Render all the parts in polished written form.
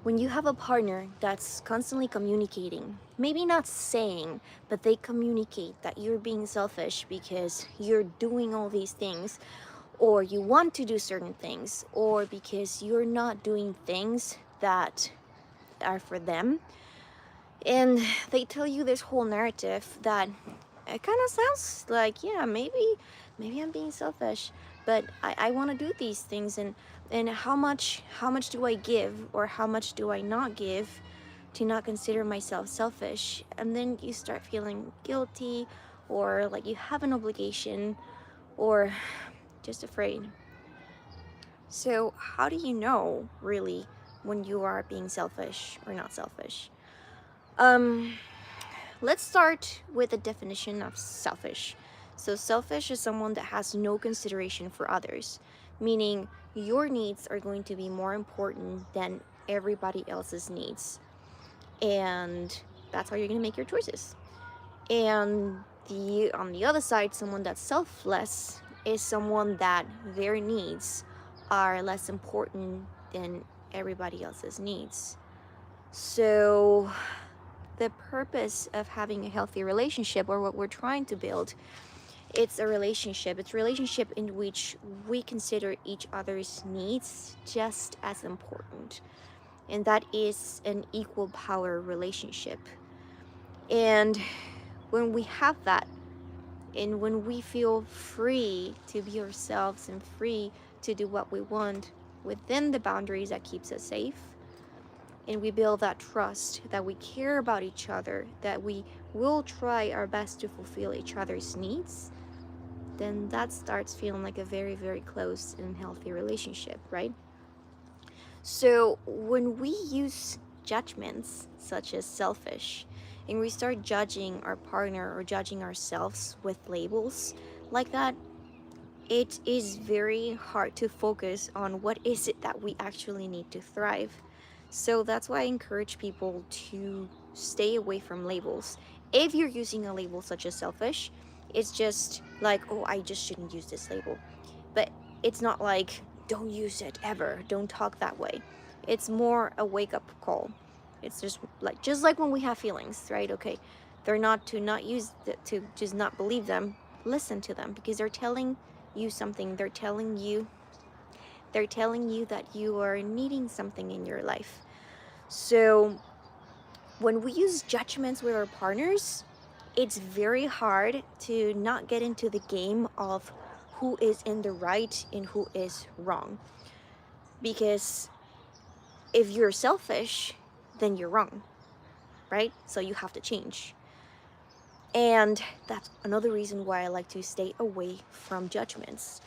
When you have a partner that's constantly communicating, maybe not saying, but they communicate that you're being selfish because you're doing all these things, or you want to do certain things, or because you're not doing things that are for them, and they tell you this whole narrative that it kind of sounds like, yeah, maybe I'm being selfish, but I want to do these things, and how much do I give, or how much do I not give to not consider myself selfish? And then you start feeling guilty, or like you have an obligation, or just afraid. So how do you know really when you are being selfish or not selfish? um Let's start with a definition of selfish. So, selfish is someone that has no consideration for others, meaning your needs are going to be more important than everybody else's needs. And that's how you're going to make your choices. And on the other side, someone that's selfless is someone that their needs are less important than everybody else's needs. So, the purpose of having a healthy relationship, or what we're trying to build, it's a relationship in which we consider each other's needs just as important, and that is an equal power relationship. And when we have that, and when we feel free to be ourselves and free to do what we want within the boundaries that keeps us safe, and we build that trust that we care about each other, that we will try our best to fulfill each other's needs, then that starts feeling like a very, very close and healthy relationship, right? So when we use judgments such as selfish, and we start judging our partner or judging ourselves with labels like that, it is very hard to focus on what is it that we actually need to thrive. So that's why I encourage people to stay away from labels. If you're using a label such as selfish, it's just like, oh, I just shouldn't use this label. But it's not like, don't use it ever, don't talk that way. It's more a wake up call. It's just like when we have feelings, right? Okay, they're not to not use to just not believe them. Listen to them, because they're telling you something. They're telling you that you are needing something in your life. So when we use judgments with our partners, it's very hard to not get into the game of who is in the right and who is wrong. Because if you're selfish, then you're wrong, right? So you have to change. And that's another reason why I like to stay away from judgments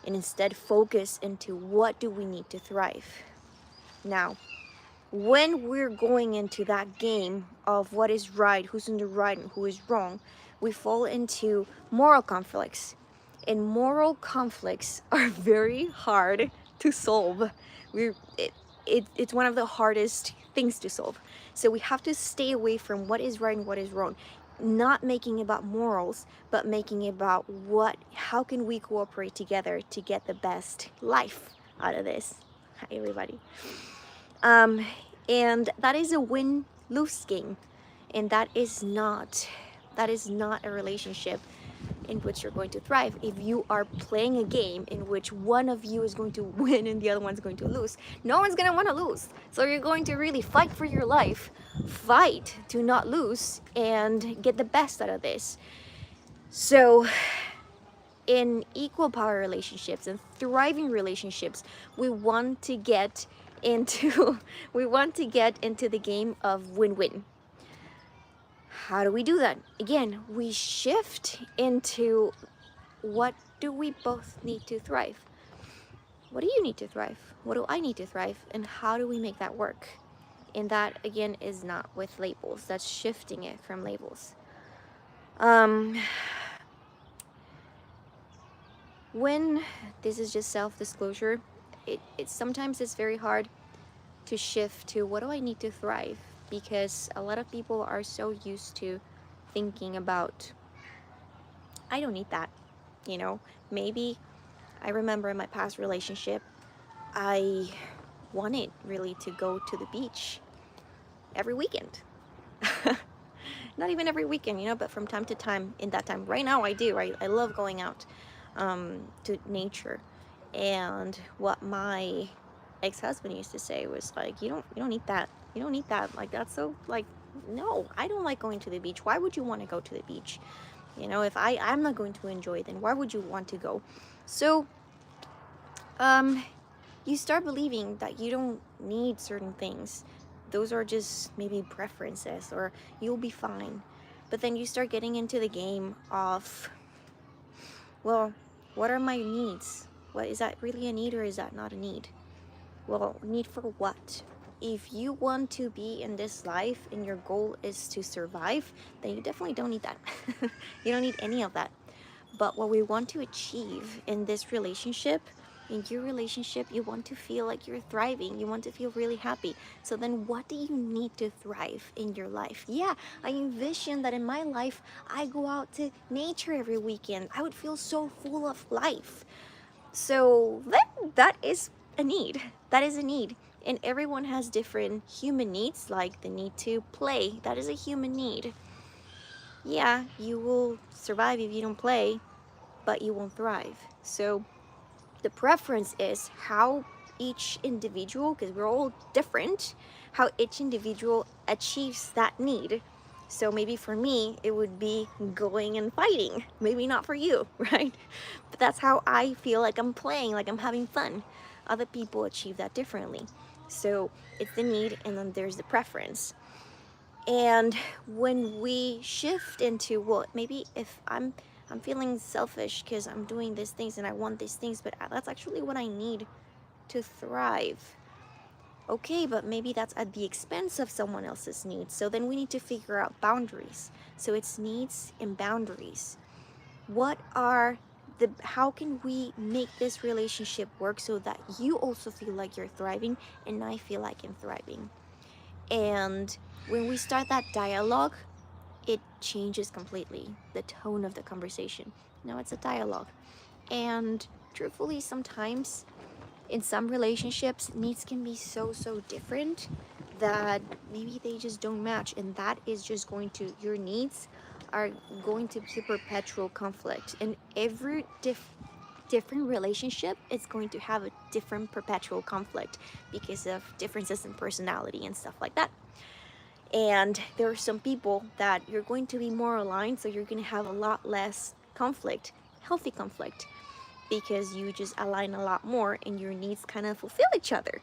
and instead focus into what do we need to thrive. Now, when we're going into that game of what is right, who's in the right, and who is wrong, we fall into moral conflicts. And moral conflicts are very hard to solve. We it's one of the hardest things to solve. So we have to stay away from what is right and what is wrong. Not making about morals, but making about how can we cooperate together to get the best life out of this. Hi everybody. Um, and that is a win-lose game, and that is not a relationship in which you're going to thrive. If you are playing a game in which one of you is going to win and the other one's going to lose, no one's going to want to lose. So you're going to really fight for your life, fight to not lose, and get the best out of this. So in equal power relationships and thriving relationships, we want to get into we want to get into the game of win-win. How do we do that? Again, we shift into what do we both need to thrive? What do you need to thrive? What do I need to thrive? And how do we make that work? And that again is not with labels. That's shifting it from labels. Um when this is just self-disclosure, it sometimes it's very hard to shift to what do I need to thrive, because a lot of people are so used to thinking about, I don't need that, maybe I remember in my past relationship, I wanted really to go to the beach every weekend. Not even every weekend, but from time to time. In that time right now I do. I love going out to nature. And what my ex-husband used to say was like, you don't need that. You don't need that. Like, that's so, like, no, I don't like going to the beach. Why would you want to go to the beach? If I'm not going to enjoy it, then why would you want to go? So um you start believing that you don't need certain things. Those are just maybe preferences, or you'll be fine. But then you start getting into the game of, well, what are my needs? What is that really a need, or is that not a need? Well, need for what? If you want to be in this life and your goal is to survive, then you definitely don't need that. You don't need any of that. But what we want to achieve in this relationship, in your relationship, you want to feel like you're thriving. You want to feel really happy. So then what do you need to thrive in your life? Yeah, I envision that in my life, I go out to nature every weekend. I would feel so full of life. So that is a need. That is a need. And everyone has different human needs, like the need to play. That is a human need. Yeah, you will survive if you don't play, but you won't thrive. So the preference is how each individual, because we're all different, how each individual achieves that need. So maybe for me, it would be going and fighting. Maybe not for you, right? But that's how I feel like I'm playing, like I'm having fun. Other people achieve that differently. So it's the need, and then there's the preference. And when we shift into, well, maybe if I'm feeling selfish because I'm doing these things and I want these things, but that's actually what I need to thrive. Okay, but maybe that's at the expense of someone else's needs. So then we need to figure out boundaries. So it's needs and boundaries. What are how can we make this relationship work so that you also feel like you're thriving and I feel like I'm thriving? And when we start that dialogue, it changes completely the tone of the conversation. Now it's a dialogue. And truthfully, sometimes in some relationships, needs can be so different that maybe they just don't match. And that is just going to, your needs are going to be perpetual conflict. And every different relationship is going to have a different perpetual conflict because of differences in personality and stuff like that. And there are some people that you're going to be more aligned, so you're going to have a lot less conflict, healthy conflict, because you just align a lot more and your needs kind of fulfill each other.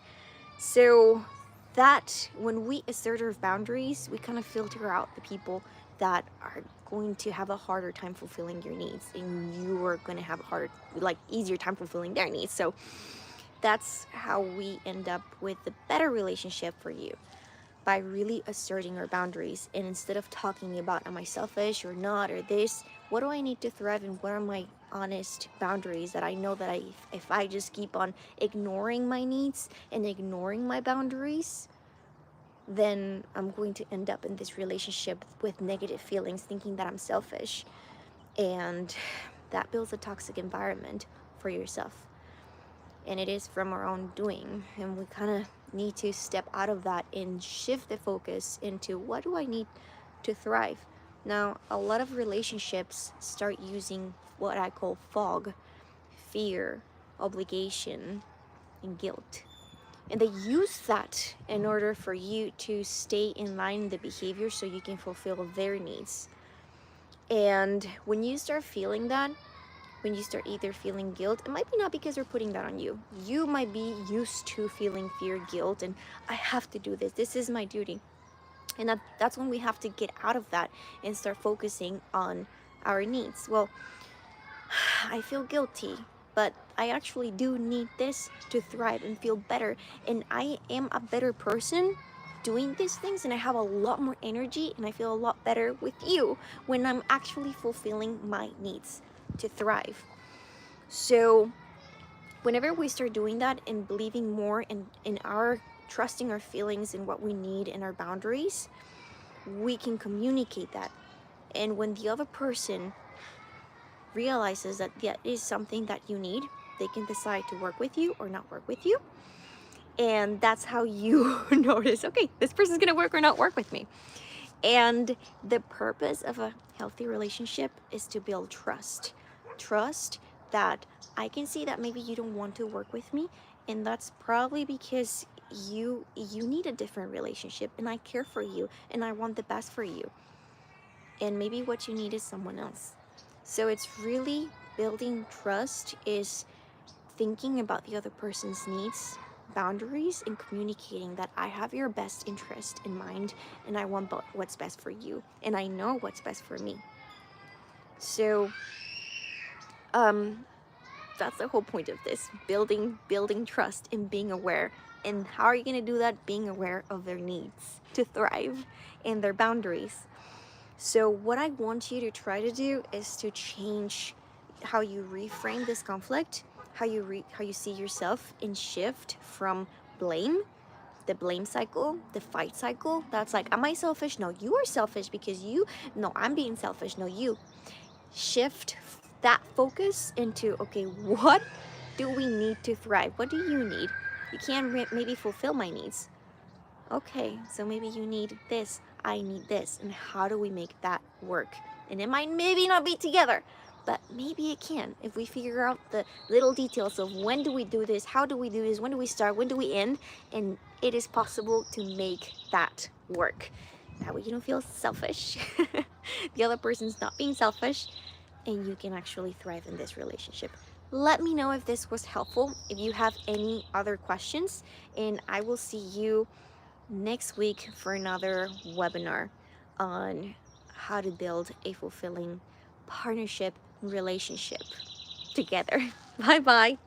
So that when we assert our boundaries, we kind of filter out the people that are going to have a harder time fulfilling your needs, and you are going to have a harder, like, easier time fulfilling their needs. So that's how we end up with a better relationship for you, by really asserting our boundaries. And instead of talking about, am I selfish or not, or this, what do I need to thrive, and what are my honest boundaries that I know that if I just keep on ignoring my needs and ignoring my boundaries, then I'm going to end up in this relationship with negative feelings, thinking that I'm selfish. And that builds a toxic environment for yourself. And it is from our own doing. And we kind of need to step out of that and shift the focus into, what do I need to thrive? Now, a lot of relationships start using what I call fog: fear, obligation, and guilt. And they use that in order for you to stay in line in the behavior so you can fulfill their needs. And when you start feeling that, when you start either feeling guilt, it might be not because they're putting that on you. You might be used to feeling fear, guilt, and I have to do this. This is my duty. And that's when we have to get out of that and start focusing on our needs. Well, I feel guilty, but I actually do need this to thrive and feel better. And I am a better person doing these things, and I have a lot more energy, and I feel a lot better with you when I'm actually fulfilling my needs to thrive. So whenever we start doing that and believing more in our trusting our feelings and what we need and our boundaries, we can communicate that. And when the other person realizes that that is something that you need, they can decide to work with you or not work with you. And that's how you notice, okay, this person's gonna work or not work with me. And the purpose of a healthy relationship is to build trust. Trust that I can see that maybe you don't want to work with me, and that's probably because you need a different relationship, and I care for you and I want the best for you. And maybe what you need is someone else. So it's really building trust is thinking about the other person's needs, boundaries, and communicating that I have your best interest in mind and I want what's best for you and I know what's best for me. So um that's the whole point of this, building trust and being aware. And how are you going to do that? Being aware of their needs to thrive and their boundaries. So what I want you to try to do is to change how you reframe this conflict, how you see yourself, and shift from blame, the blame cycle, the fight cycle. That's like, am I selfish? No, you are selfish because you. No, I'm being selfish. No, you. Shift that focus into, okay, what do we need to thrive? What do you need? You can't maybe fulfill my needs. Okay, so maybe you need this, I need this, and how do we make that work? And it might maybe not be together, but maybe it can if we figure out the little details of when do we do this, how do we do this, when do we start, when do we end, and it is possible to make that work. That way you don't feel selfish. The other person's not being selfish, and you can actually thrive in this relationship. Let me know if this was helpful, if you have any other questions, and I will see you next week for another webinar on how to build a fulfilling partnership relationship together. Bye bye.